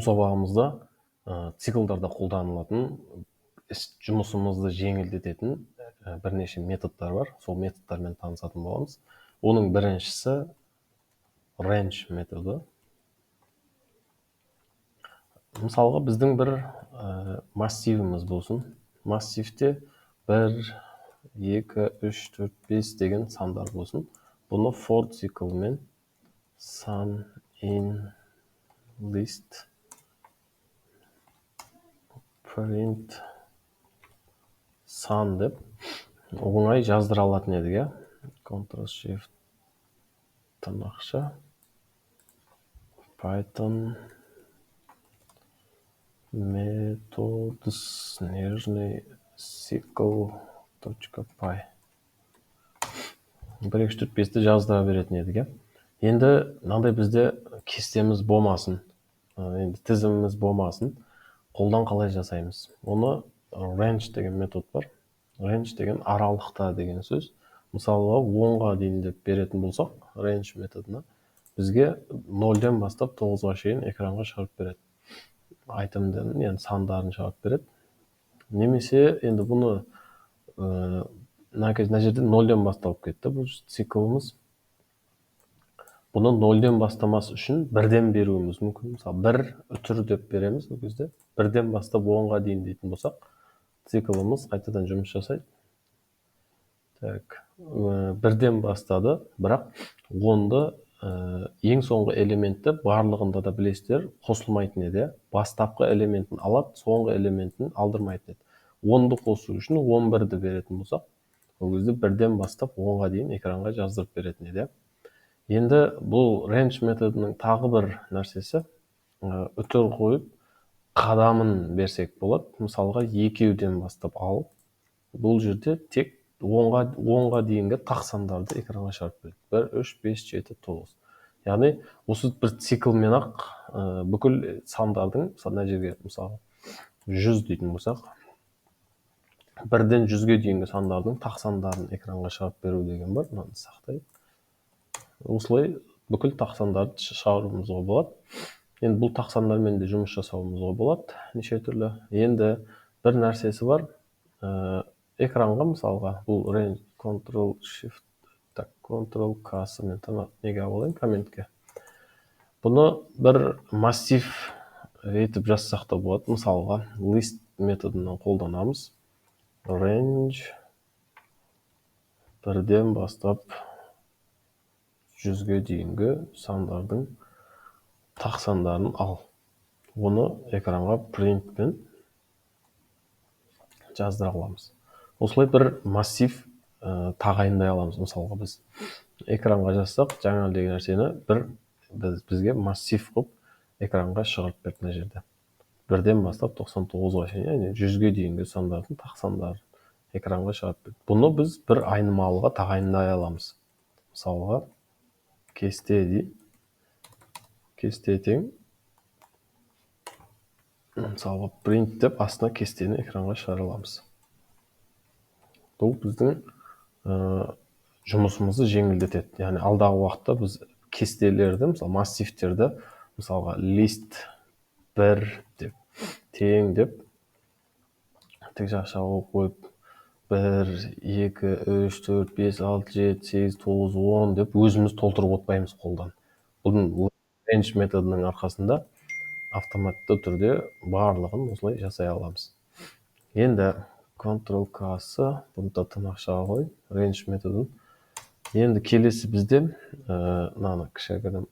сабағымызда циклдарда қолданылатын жұмысымызды жеңілдететін бірнеше методтар бар. Сол методтармен танысатын боламыз. Оның біріншісі range методы. Мысалға біздің бір массивіміз болсын. Массивте 1, 2, 3, 4, 5 деген сандар болсын. Бұны for циклмен sun in list print sun деп оңай жаздыра алатын едік, Ctrl-Shift тырнақша Python methods нежный cycle.py 1, 2, 3, 4, 5-ті жаздыра беретін едік. Енді мынандай бізде кестеміз болмасын, енді тізіміміз болмасын, қолдан қалай жасаймыз? Оны range деген метод бар. Range деген аралықта деген сөз. Мысалы, 10-ға дейін деп беретін болсақ, range методына бізге 0-ден бастап 9-ға шейін экранға шығарып береді. Айтымдарын, енді сандарын шығарып береді. Немесе енді бұны мына жерде 0-ден басталып кетті. Бұл циклымыз. Бұны 0-ден бастамас үшін 1-ден беруіміз мүмкін. Мысалы, 1 үтір деп береміз бұл кезде. 1-ден бастап 10-ға дейін дейтін болсақ, циклымыз қайтадан жұмыс жасайды. Так, 1-ден бастады, бірақ 10-ды ең соңғы элементті барлығында да білесіздер, қосылмайтын еді. Бастапқы элементін алады, соңғы элементін алдырмайтын еді. 10-ды қосу үшін 11-ді беретін болсақ, ол кезде 1-ден бастап 10-ға дейін экранға жаздырып беретін еді. Енді бұл range методының тағы бір нәрсесі, үтір қойып, қадамын берсек болады. Мысалға, 2-ден бастап алып, бұл жерде тек 10-ға дейінгі тақсандарды экранға шығарып береді. 1, 3, 5, 7, 9. Яғни, осы бір циклмен ақ бүкіл сандардың, мына жерге мысалы 100 дейтін болсақ, 1-ден 100-ге дейінгі сандардың тақсандарын экранға шығарып беру деген бар. Мынаны сақтайық. Осылай бүкіл тақсандарды шығаруымызға болады. Енді бұл тақсандармен де жұмыс жасауымызға болады, неше түрлі. Енді бір нәрсесі бар. Экранға мысалға бұл range Ctrl-Shift, Ctrl-K мен неге алайын, комментке. Бұны бір массив етіп жазсақ та болады. Мысалға, list методынан қолданамыз. Range 1-ден бастап 100-ге дейінгі сандардың тақсандарын ал. Оны экранға printпен жаздыра аламыз. Осылай бір массив тағайындай аламыз. Мысалға, біз экранға жазсақ, жаңа деген нәрсені бізге массив қып экранға шығарып берді мына жерде. 1-ден бастап 99-ға шейін, 100-ге дейінгі сандардың тақсандарын экранға шығарып берді. Бұны біз бір айнымалыға тағайындай аламыз. Мысалға, кесте тең. Мысалға, print деп астына кестені экранға шығара аламыз. Бұл біздің жұмысымызды жеңілдетеді. Яғни, алдағы уақытта біз кестелерді, мысалы, массивтерді, мысалға, list 1 деп, тең деп, тік жақшаға қойып, 1, 2, 3, 4, 5, 6, 7, 8, 9, 10 деп өзіміз толтырып отпаймыз қолдан. Бұның range методының арқасында автоматты түрде барлығын осылай жасай аламыз. Енді Ctrl-K-сы, бұны да тырнақшаға қой, range методын. Енді келесі бізде, мынаны кішігірім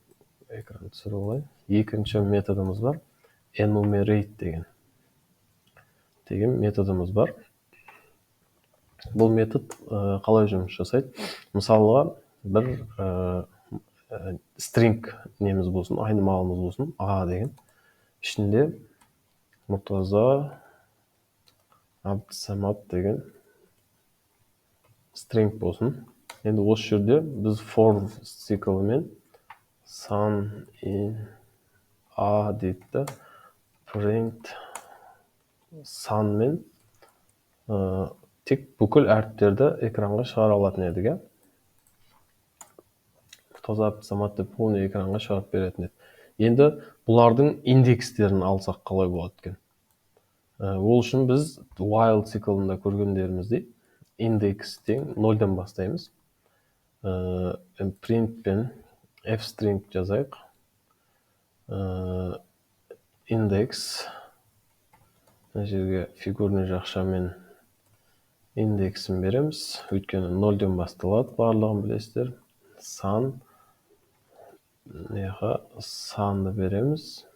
экран түсіріп алайын. Екінші методымыз бар, enumerate деген методымыз бар. Бұл метод қалай жұмыс жасайды? Мысалға, бір string неміз болсын, айнымалымыз болсын, A деген. Ішінде Мұртаза Абдысамат деген string болсын. Енді осы жерде біз for циклымен sun in A дейді, print sun мен тек бүкіл әріптерді экранға шығара алатын едік. Мұртаза Абдысамат деп оны экранға шығарып беретін еді. Енді бұлардың индекстерін алсақ қалай болады екен? Ол үшін біз while циклында көргендеріміздей индекс тең 0-дан бастаймыз. Print пен f-string жазайық. Индекс, мына жерге фигурный жақшамен индексін береміз, өйткені 0-ден басталады, барлығын білесіздер. Сан, санды береміз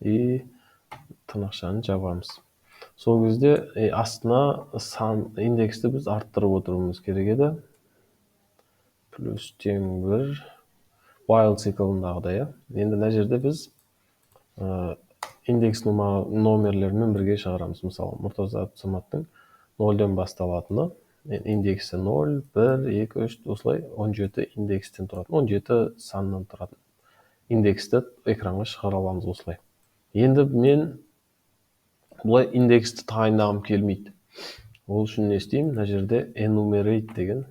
и тырнақшаны жабамыз. Сол кезде астына сан индексті біз арттырып отыруымыз керек еді. Плюс тең 1 while циклындағыдай. Енді мына жерде біз индекс номерлермен бірге шығарамыз. Мысалы, Мұртаза Абдусаматтың 0-ден басталатыны, индексі 0, 1, 2, 3, осылай 17 индекстен тұратын, 17 саннан тұратын индексті экранға шығара аламыз осылай. Енді мен бұлай индексті тағайындағым келмейді. Ол үшін не істеймін? Мына жерде enumerate деген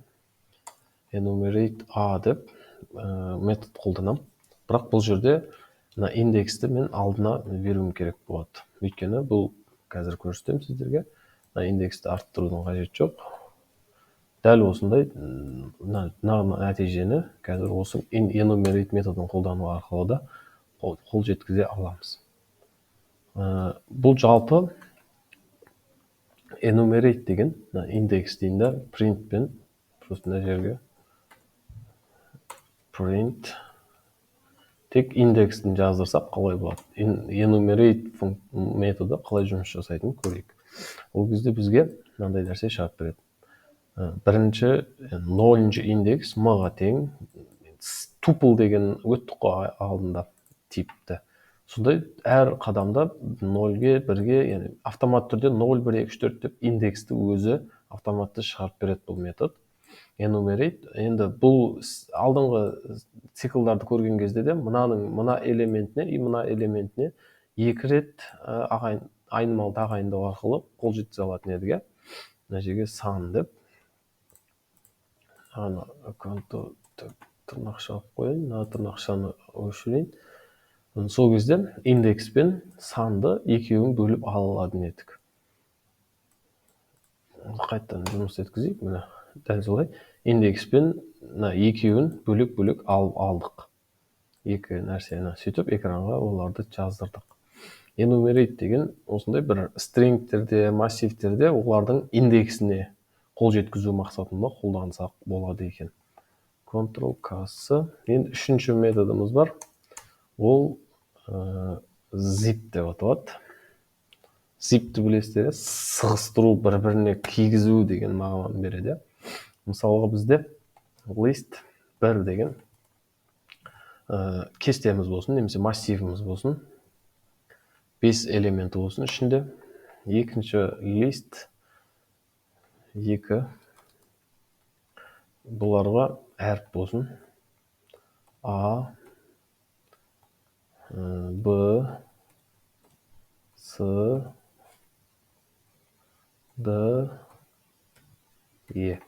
enumerate a деп метод қолданамын. Бірақ бұл жерде индексті мен алдына беруім керек болады. Өйткені бұл қазір көрсетемін сіздерге. Индексті арттырудың қажеті жоқ. Дәл осындай нәтижені қазір осы enumerate методын қолдану арқылы да қол жеткізе аламыз. Бұл жалпы enumerate деген индекс дейінде print пен просто мына жерге print тек индекстін жаздырсақ қалай болады? Enumerate методы қалай жұмыс жасайтынын көрейік. Ол кезде бізге мынандай нәрсе шығарып береді. Бірінші 0-шы индекс m-ға тең, tuple деген өттік қой алдында типті. Сондай әр қадамда 0-ге, 1-ге, яғни автомат түрде 0, 1, 2, 3, 4 деп индексті өзі автоматты шығарып береді бұл метод. Enumerate. Енді бұл алдыңғы циклдарды көрген кезде де мына элементіне и мына элементіне 2 рет айнымалы тағайындау арқылы қол жеткізе алатын едік. Мына жерге сан деп тырнақша алып қояйын, мына тырнақшаны өшірейін. Сол кезде индекс пен санды екеуін бөліп ала алатын едік. Қайттан жұмыс еткізейік. Міне дәл солай. Индекс пен екеуін бөлек-бөлек алдық. Екі нәрсені сөйтіп экранға оларды жаздырдық. Enumerate деген осындай бір стрингтерде, массивтерде олардың индексіне қол жеткізу мақсатында қолдансақ болады екен. Ctrl-K. Енді үшінші методымыз бар. Ол zip деп аталады. Zipті білесіздер, сығыстыру, бір-біріне кигізу деген мағынаны береді. Мысалға бізде list 1 деген кестеміз болсын, немесе массивіміз болсын. 5 элементі болсын ішінде. Екінші list 2. Бұларға әріп болсын. A, B, C, D, E.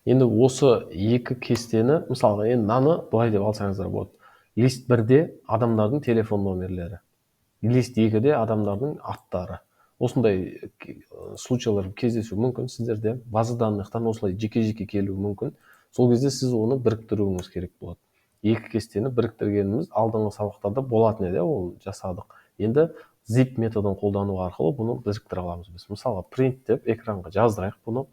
Енді осы екі кестені, мысалға, енді мынаны былай деп алсаңыздар болады. List 1-де адамдардың телефон номерлері. List 2-де адамдардың аттары. Осындай случайлар кездесуі мүмкін. Сіздерде база данныхтан осылай жеке-жеке келуі мүмкін. Сол кезде сіз оны біріктіруіңіз керек болады. Екі кестені біріктіргеніміз алдыңғы сабақтарда болатын еді, ол жасадық. Енді zip методын қолдану арқылы бұны біріктіре аламыз біз. Мысалы, print деп экранға жаздырайық бұны.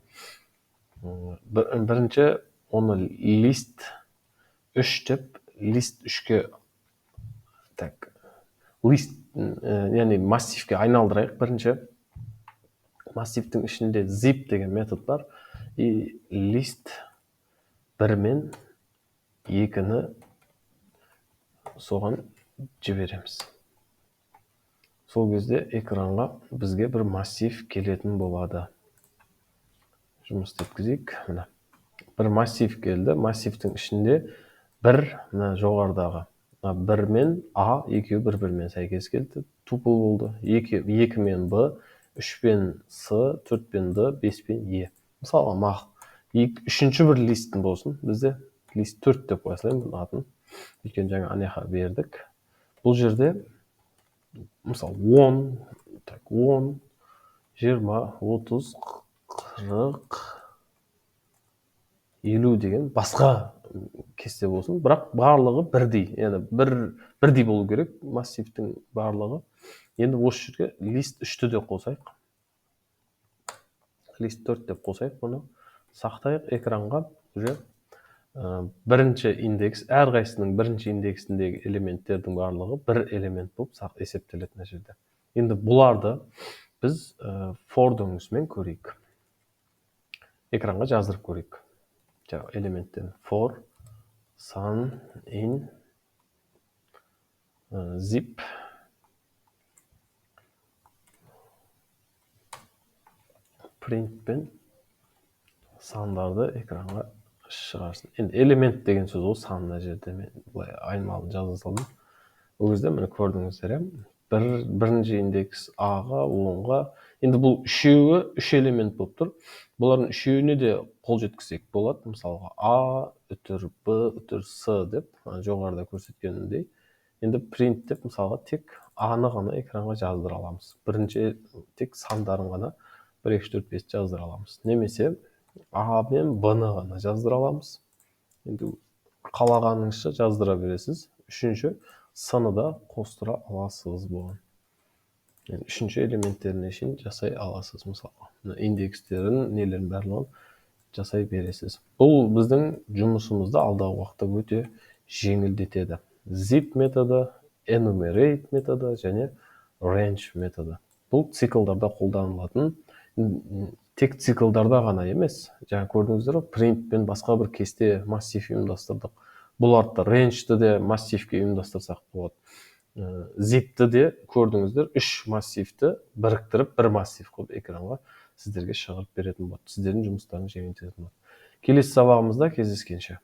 Бірінші оны list 3 деп, list 3-ке list, яғни массивке айналдырайық. Бірінші массивтің ішінде zip деген метод бар. И list 1 мен 2-ні соған жібереміз. Сол кезде экранға бізге бір массив келетін болады. Жұмыс еткізейік. Бір массив келді. Массивтің ішінде бір жоғарыдағы 1 мен A, екеуі бір-бірімен сәйкес келді. Tuple болды. 2 мен B, 3 пен C, 4 пен D, 5 пен E. Мысалға, үшінші бір листтің болсын. Бізде лист 4 деп қойсайын бұл атын. Өйткені жаңа анеха бердік. Бұл жерде мысалы 10, 10, 20, 30, 40, 50 деген басқа кесте болсын, бірақ барлығы бірдей. Яғни бірдей болу керек массивтің барлығы. Енді осы жерге лист 3-ті де қосайық. Лист 4 деп қосайық, бұны сақтайық экранға. Уже бірінші индекс, әрқайсының бірінші индексіндегі элементтердің барлығы бір элемент болып есептеледі мына жерде. Енді бұларды біз for дөңгісімен көрейік. Экранға жаздырып көрейік. Элементтерін for sun in zip printпен сандарды экранға шығарсын. Енді элемент деген сөз ол сан мына жерде мен былай айнымалы жаза салдым. Ол кезде міне көрдіңіздер, бірінші индекс А-ға, 10-ға. Енді бұл үшеуі үш элемент болып тұр. Бұлардың үшеуіне де қол жеткізсек болады. Мысалға А үтір Б үтір С деп жоғарыда көрсеткенімдей. Енді print деп мысалға тек А-ны ғана экранға жаздыра аламыз. Бірінші тек сандарын ғана 1, 2, 4, 5 жаздыра аламыз. Немесе А мен Б-ны ғана жаздыра аламыз. Енді қалағаныңызша жаздыра бересіз. Үшінші С-ны да қостыра аласыз болған. Үшінші элементтеріне шейін жасай аласыз мысалға. Индекстерін, нелерін барлығын жасай бересіз. Бұл біздің жұмысымызды алдағы уақытта өте жеңілдетеді. Zip методы, enumerate методы және range методы. Бұл циклдарда қолданылатын, тек циклдарда ғана емес. Жаңа көрдіңіздер, print пен басқа бір кесте массив ұйымдастырдық. Бұл артта range'ті де массивке ұйымдастырсақ болады. Zip'ті де көрдіңіздер, 3 массивті біріктіріп бір массив қылып экранға сіздерге шығарып беретін болады. Сіздердің жұмыстарын жеңілдететін болады. Келесі сабағымызда кездескенше.